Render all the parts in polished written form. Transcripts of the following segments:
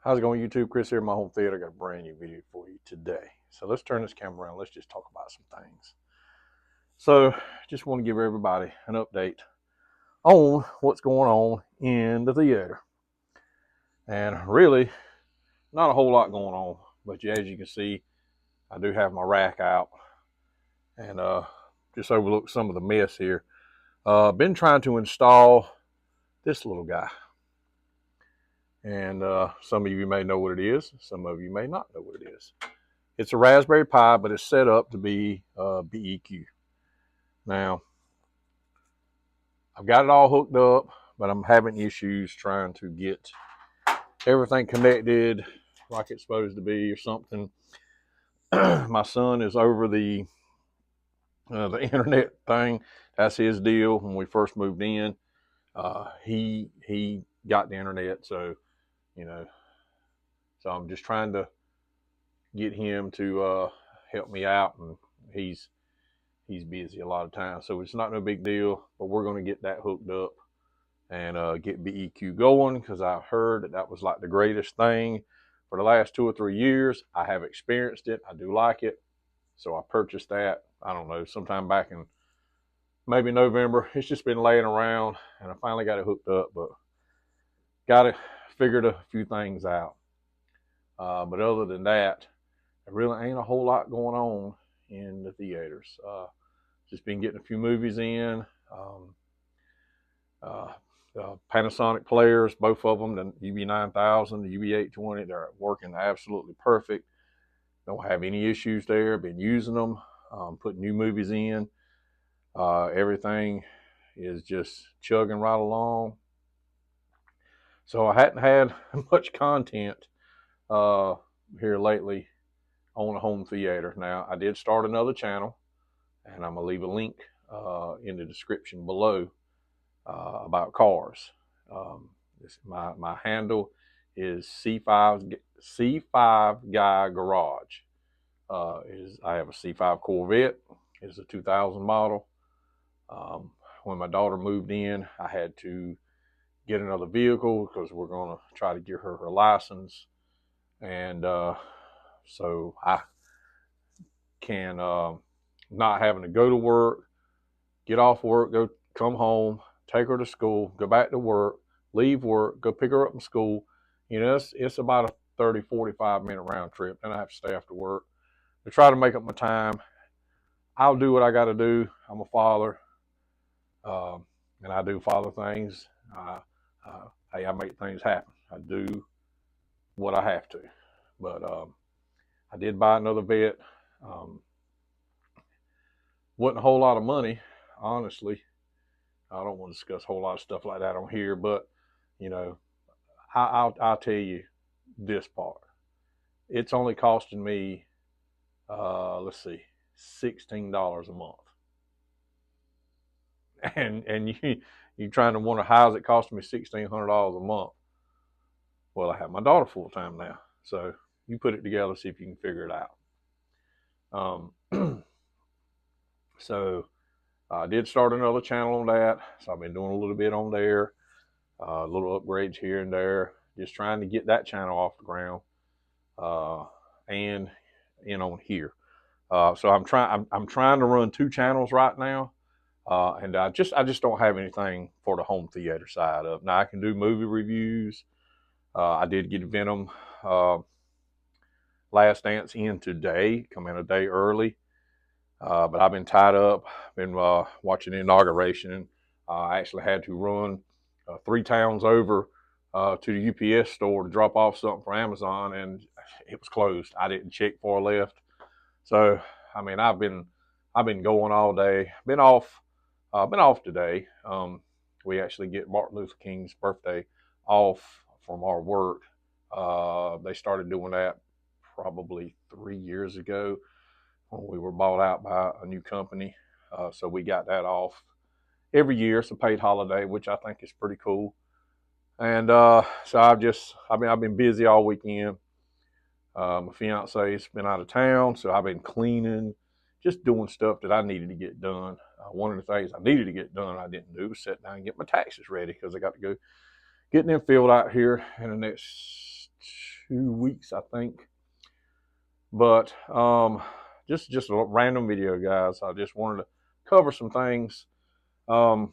How's it going, YouTube? Chris here, my home theater. I got a brand new video for you today. So let's turn this camera around. Let's just talk about some things. So just want to give everybody an update on what's going on in the theater. And really, not a whole lot going on. But as you can see, I do have my rack out. And just overlook some of the mess here. Been trying to install this little guy. And some of you may know what it is. Some of you may not know what it is. It's a Raspberry Pi, but it's set up to be BEQ. Now, I've got it all hooked up, but I'm having issues trying to get everything connected like it's supposed to be or something. My son is over the internet thing. That's his deal. When we first moved in, he got the internet, so so I'm just trying to get him to help me out, and he's busy a lot of times, so it's not no big deal. But we're going to get that hooked up and get BEQ going, because I heard that was like the greatest thing for the last 2 or 3 years. I have experienced it. I do like it, so I purchased that. I don't know, sometime back in maybe November. It's just been laying around, and I finally got it hooked up, but got to figured a few things out. But other than that, there really ain't a whole lot going on in the theaters. Just been getting a few movies in. Panasonic players, both of them, the UB9000, the UB820, they're working absolutely perfect. Don't have any issues there. Been using them, putting new movies in. Everything is just chugging right along. So I hadn't had much content here lately on a home theater. Now, I did start another channel, and I'm going to leave a link in the description below about cars. My handle is C5 Guy Garage. I have a C5 Corvette. It's a 2000 model. When my daughter moved in, I had to get another vehicle because we're going to try to get her license. And so I can, not having to go to work, get off work, come home, take her to school, go back to work, leave work, go pick her up from school. It's about a 30, 45 minute round trip. Then I have to stay after work to try to make up my time. I'll do what I got to do. I'm a father, and I do father things. Hey, I make things happen. I do what I have to. But I did buy another vet. Wasn't a whole lot of money, honestly. I don't want to discuss a whole lot of stuff like that on here, but I'll tell you this part. It's only costing me, let's see, $16 a month. And you're trying to wonder, how is it costing me $1,600 a month? Well, I have my daughter full time now, so you put it together, see if you can figure it out. So I did start another channel on that, so I've been doing a little bit on there, little upgrades here and there, just trying to get that channel off the ground, and in on here. So I'm trying to run 2 channels right now, and I just don't have anything for the home theater side of. Now I can do movie reviews. I did get Venom Last Dance in today, come in a day early. But I've been tied up, been watching the inauguration. I actually had to run 3 towns over to the UPS store to drop off something for Amazon, and it was closed. I didn't check before I left. So, I mean, I've been going all day. Been off today. We actually get Martin Luther King's birthday off from our work. They started doing that probably 3 years ago, when we were bought out by a new company. So we got that off every year. It's a paid holiday, which I think is pretty cool. And so I've been busy all weekend. My fiance's been out of town, so I've been cleaning, just doing stuff that I needed to get done. One of the things I needed to get done, I didn't do, was sit down and get my taxes ready, because I got to go get them filled out here in the next 2 weeks, I think. But just a random video, guys. I just wanted to cover some things. I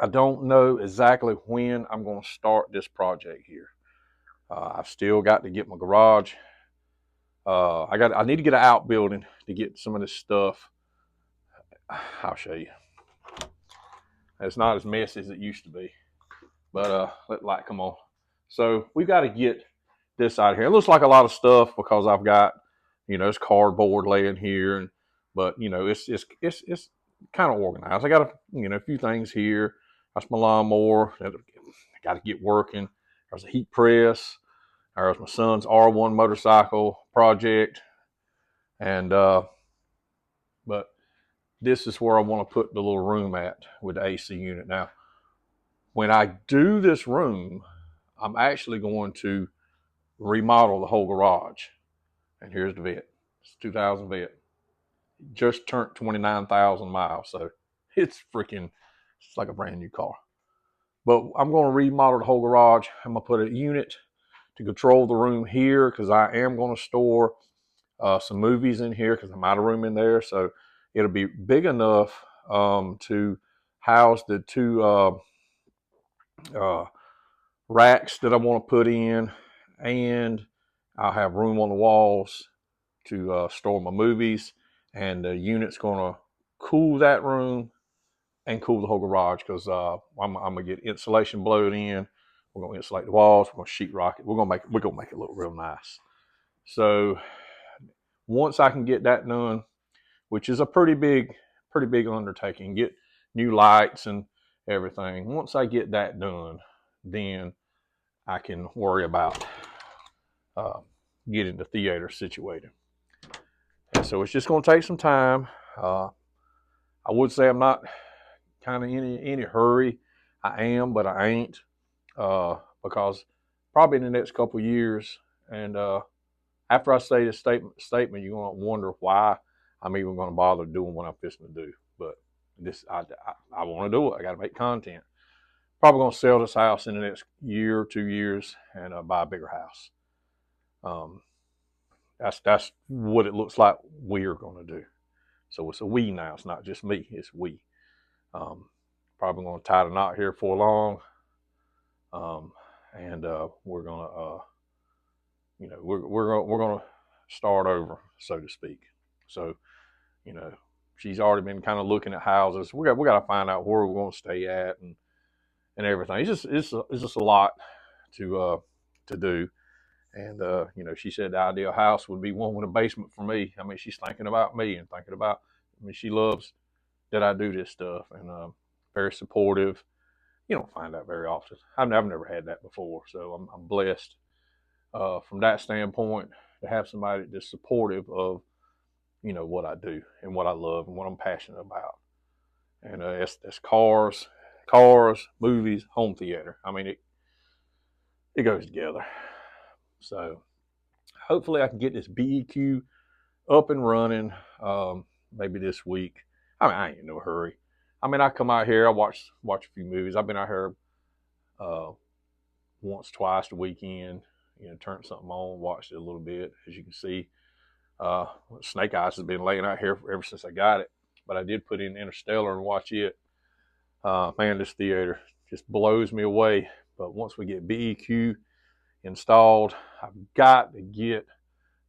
don't know exactly when I'm going to start this project here. I've still got to get my garage. I need to get an outbuilding to get some of this stuff. I'll show you. It's not as messy as it used to be, but let light come on. So we've got to get this out of here. It looks like a lot of stuff because I've got, it's cardboard laying here, but it's kind of organized. I got a few things here. That's my lawnmower. I got to get working. There's a heat press. There's my son's R1 motorcycle project, and but this is where I want to put the little room at with the AC unit. Now, when I do this room, I'm actually going to remodel the whole garage. And here's the vet. It's 2000 vet. Just turned 29,000 miles, so it's like a brand new car. But I'm going to remodel the whole garage. I'm going to put a unit to control the room here because I am going to store some movies in here because I'm out of room in there. So it'll be big enough to house the two racks that I want to put in, and I'll have room on the walls to store my movies, and the unit's going to cool that room and cool the whole garage because I'm going to get insulation blowed in. We're going to insulate the walls. We're going to sheetrock it. We're going to make it look real nice. So once I can get that done, which is a pretty big undertaking, get new lights and everything. Once I get that done, then I can worry about getting the theater situated. And so it's just going to take some time. I would say I'm not kind of in any hurry. I am, but I ain't, because probably in the next couple of years, and after I say this statement, you're going to wonder why I'm even going to bother doing what I'm fixing to do. But I want to do it. I got to make content. Probably going to sell this house in the next year or 2 years and buy a bigger house. That's what it looks like we're going to do. So it's a we now. It's not just me. It's we. Probably going to tie the knot here for long. And we're going to, we're going to start over, so to speak. So, she's already been kind of looking at houses. We got to find out where we're going to stay at and everything. It's just a lot to do. And she said the ideal house would be one with a basement for me. I mean, she's thinking about me and thinking about. I mean, she loves that I do this stuff, and very supportive. You don't find that very often. I've never had that before, so I'm blessed from that standpoint to have somebody that's supportive of what I do and what I love and what I'm passionate about. And it's cars, movies, home theater. I mean, it goes together. So hopefully I can get this BEQ up and running maybe this week. I mean, I ain't in no hurry. I mean, I come out here, I watch a few movies. I've been out here once, twice a weekend, turn something on, watched it a little bit. As you can see, Snake Eyes has been laying out here ever since I got it. But I did put in Interstellar and watch it. Man, this theater just blows me away. But once we get BEQ installed, I've got to get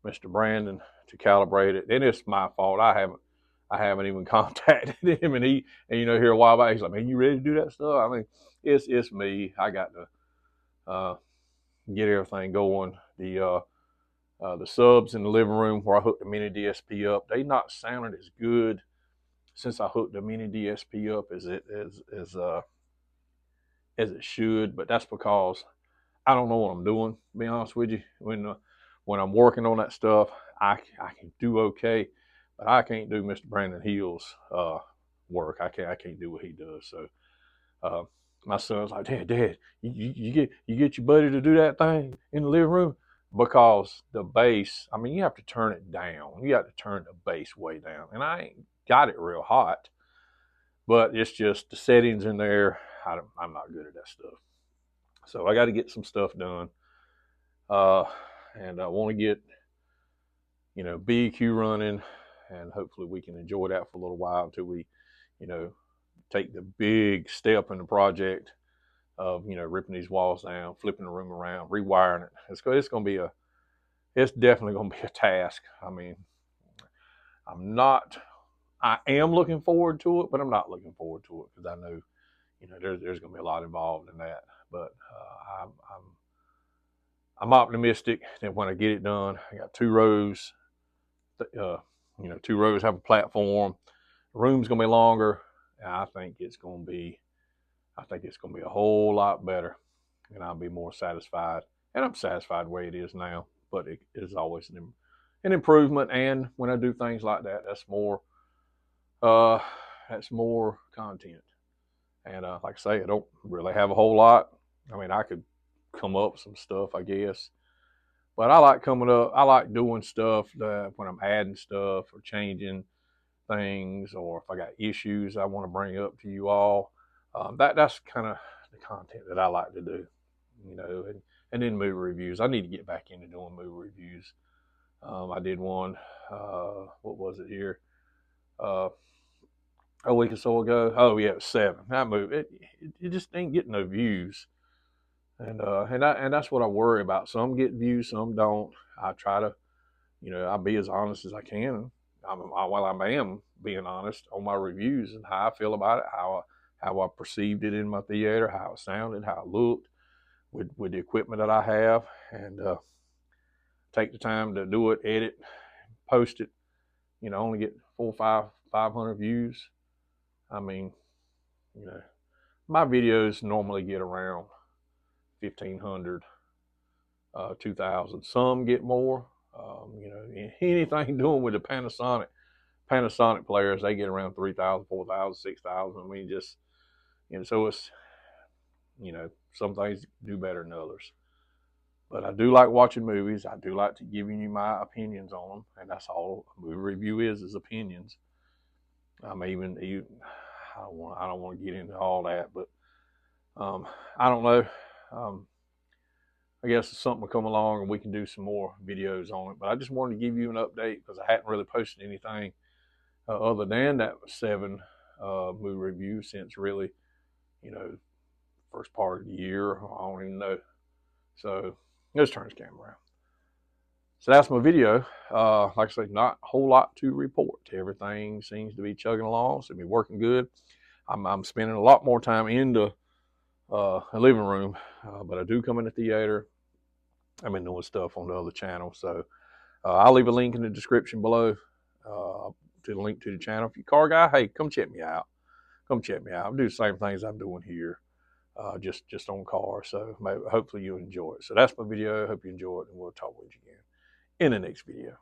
Mr. Brandon to calibrate it. And it's my fault. I haven't even contacted him, and here a while back he's like, "Man, you ready to do that stuff?" I mean, it's me. I got to get everything going. The subs in the living room where I hooked the mini DSP up, they not sounded as good since I hooked the mini DSP up as it should. But that's because I don't know what I'm doing, to be honest with you. When I'm working on that stuff, I can do okay, but I can't do Mr. Brandon Hill's work. I can't do what he does. So my son's like, Dad, you get your buddy to do that thing in the living room, because the bass, I mean, you have to turn it down. You have to turn the bass way down, and I ain't got it real hot, but it's just the settings in there. I'm not good at that stuff. So I got to get some stuff done. And I want to get, you know, BEQ running, and hopefully we can enjoy that for a little while until we, you know, take the big step in the project of, you know, ripping these walls down, flipping the room around, rewiring it. It's going to be it's definitely going to be a task. I mean, I am looking forward to it, but I'm not looking forward to it because I know, you know, there's going to be a lot involved in that. But I'm optimistic that when I get it done, I got 2 rows. You know, 2 rows have a platform. The room's going to be longer, and I think it's going to be a whole lot better, and I'll be more satisfied. And I'm satisfied the way it is now, but it is always an improvement. And when I do things like that, that's more content. And like I say, I don't really have a whole lot. I mean, I could come up with some stuff, I guess, but I like coming up. I like doing stuff when I'm adding stuff or changing things, or if I got issues I want to bring up to you all. That's kind of the content that I like to do, you know. And then movie reviews. I need to get back into doing movie reviews. I did one. What was it here? A week or so ago. Oh yeah, it was 7. That movie, it just ain't getting no views, and that's what I worry about. Some get views, some don't. I try to, you know, I'll be as honest as I can. While I am being honest on my reviews and how I feel about it, how I perceived it in my theater, how it sounded, how it looked with the equipment that I have, and take the time to do it, edit, post it. You know, only get 500 views. I mean, you know, my videos normally get around 1,500, 2,000. Some get more. You know, anything doing with the Panasonic players, they get around 3,000, 4,000, 6,000. I mean, just, you know, so it's, you know, some things do better than others. But I do like watching movies. I do like to giving you my opinions on them, and that's all a movie review is opinions. I don't want to get into all that, but I don't know. I guess something will come along and we can do some more videos on it. But I just wanted to give you an update because I hadn't really posted anything other than that 7 movie review since really, you know, first part of the year. I don't even know. So let's turn this camera around. So that's my video. Like I say, not a whole lot to report. Everything seems to be chugging along. So it's been working good. I'm spending a lot more time in the a living room, but I do come in the theater. I've been doing stuff on the other channel. So I'll leave a link in the description below to the link to the channel. If you're a car guy, hey, come check me out. Come check me out. I do the same things I'm doing here. Just on cars. So hopefully you'll enjoy it. So that's my video. I hope you enjoy it, and we'll talk with you again in the next video.